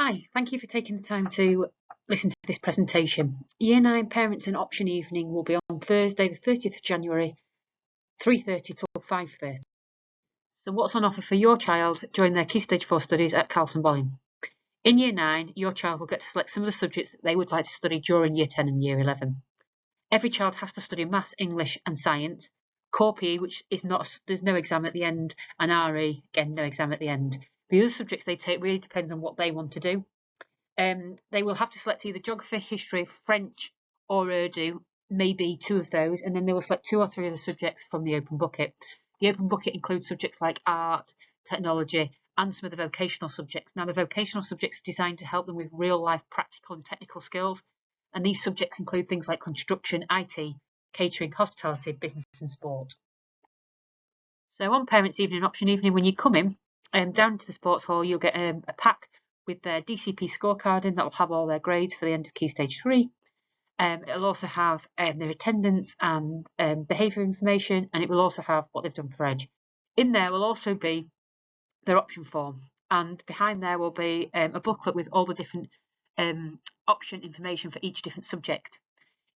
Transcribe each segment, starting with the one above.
Hi, thank you for taking the time to listen to this presentation. Year 9 Parents and Option Evening will be on Thursday the 30th of January, 3:30 till 5:30. So what's on offer for your child during their Key Stage 4 studies at Carlton Bolling? In Year 9, your child will get to select some of the subjects that they would like to study during Year 10 and Year 11. Every child has to study Maths, English and Science, Core PE, which is there's no exam at the end, and RE, again, no exam at the end. The other subjects they take really depends on what they want to do. They will have to select either geography, history, French or Urdu, maybe two of those, and then they will select 2 or 3 of the subjects from the open bucket. The open bucket includes subjects like art, technology, and some of the vocational subjects. Now, the vocational subjects are designed to help them with real-life practical and technical skills, and these subjects include things like construction, IT, catering, hospitality, business and sport. So on Parents' Evening, Option Evening, when you come in, down to the sports hall, you'll get a pack with their DCP scorecard in that will have all their grades for the end of Key Stage 3. It'll also have their attendance and behaviour information, and it will also have what they've done for Edge. In there will also be their option form, and behind there will be a booklet with all the different option information for each different subject.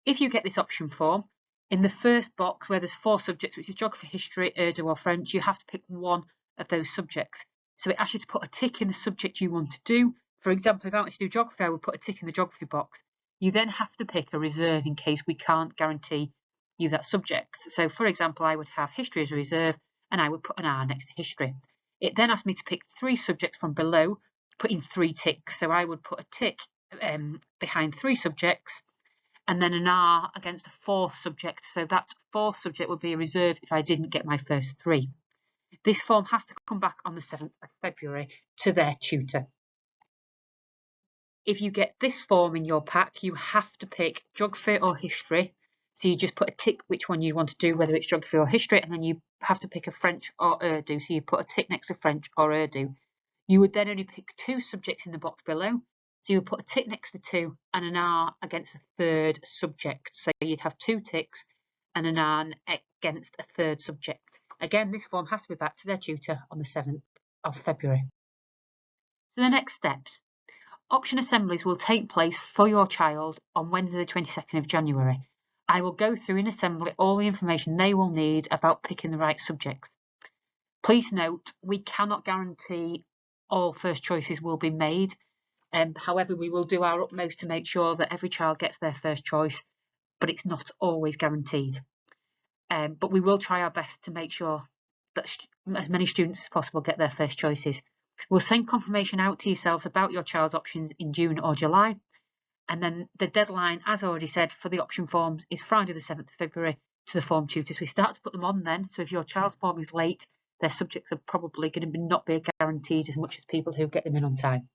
If you get this option form, in the first box where there's 4 subjects, which is geography, history, Urdu or French, you have to pick one of those subjects. So it asks you to put a tick in the subject you want to do. For example, if I want to do geography, I would put a tick in the geography box. You then have to pick a reserve in case we can't guarantee you that subject. So for example, I would have history as a reserve and I would put an R next to history. It then asked me to pick 3 subjects from below, put in 3 ticks. So I would put a tick behind 3 subjects and then an R against a 4th subject. So that 4th subject would be a reserve if I didn't get my first 3. This form has to come back on the 7th of February to their tutor. If you get this form in your pack, you have to pick geography or history. So you just put a tick which one you want to do, whether it's geography or history, and then you have to pick a French or Urdu. So you put a tick next to French or Urdu. You would then only pick 2 subjects in the box below. So you would put a tick next to 2 and an R against a 3rd subject. So you'd have 2 ticks and an R against a 3rd subject. Again, this form has to be back to their tutor on the 7th of February. So the next steps. Option assemblies will take place for your child on Wednesday the 22nd of January. I will go through in assembly all the information they will need about picking the right subjects. Please note, we cannot guarantee all first choices will be made. However, we will do our utmost to make sure that every child gets their first choice, but it's not always guaranteed. But we will try our best to make sure that as many students as possible get their first choices. We'll send confirmation out to yourselves about your child's options in June or July. And then the deadline, as already said, for the option forms is Friday the 7th of February to the form tutors. We start to put them on then. So if your child's form is late, their subjects are probably going to not be guaranteed as much as people who get them in on time.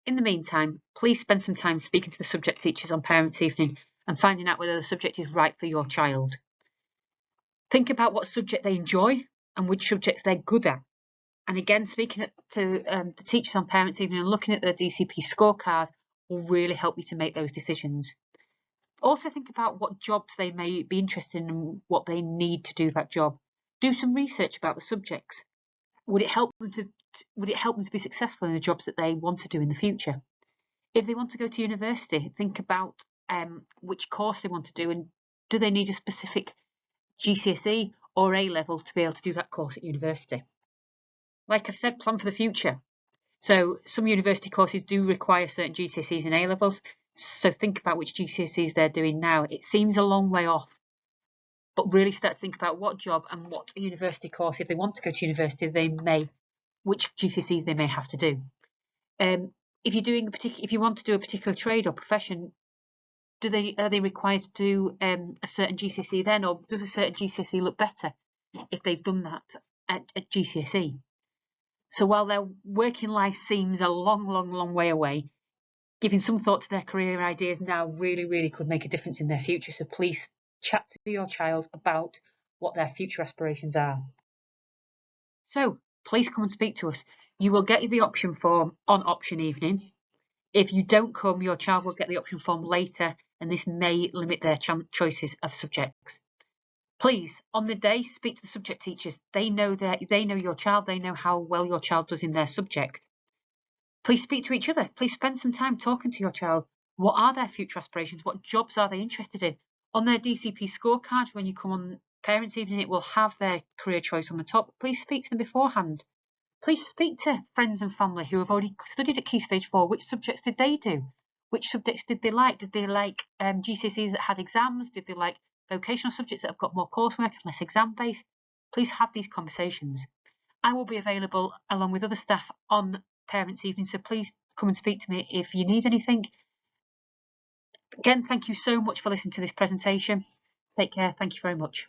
In the meantime, please spend some time speaking to the subject teachers on Parents' Evening and finding out whether the subject is right for your child. Think about what subject they enjoy and which subjects they're good at. And again, speaking to the teachers on Parents' Evening and looking at their DCP scorecard will really help you to make those decisions. Also think about what jobs they may be interested in and what they need to do that job. Do some research about the subjects. Would it help them to be successful in the jobs that they want to do in the future? If they want to go to university, think about which course they want to do and do they need a specific GCSE or A level to be able to do that course at university. Like I've said, plan for the future. So some university courses do require certain GCSEs and A levels. So think about which GCSEs they're doing now. It seems a long way off, but really start to think about what job and what university course, if they want to go to university, which GCSEs they may have to do. If you want to do a particular trade or profession, are they required to do a certain GCSE then, or does a certain GCSE look better if they've done that at GCSE? So while their working life seems a long way away, giving some thought to their career ideas now really could make a difference in their future. So please chat to your child about what their future aspirations are. So please come and speak to us. You will get the option form on option evening. If you don't come, your child will get the option form later, and this may limit their choices of subjects. Please, on the day, speak to the subject teachers. They know your child. They know how well your child does in their subject. Please speak to each other. Please spend some time talking to your child. What are their future aspirations? What jobs are they interested in? On their DCP scorecard, when you come on Parents' Evening, it will have their career choice on the top. Please speak to them beforehand. Please speak to friends and family who have already studied at Key Stage 4. Which subjects did they do? Which subjects did they like? Did they like GCSEs that had exams? Did they like vocational subjects that have got more coursework and less exam-based? Please have these conversations. I will be available along with other staff on Parents' Evening, so please come and speak to me if you need anything. Again, thank you so much for listening to this presentation. Take care. Thank you very much.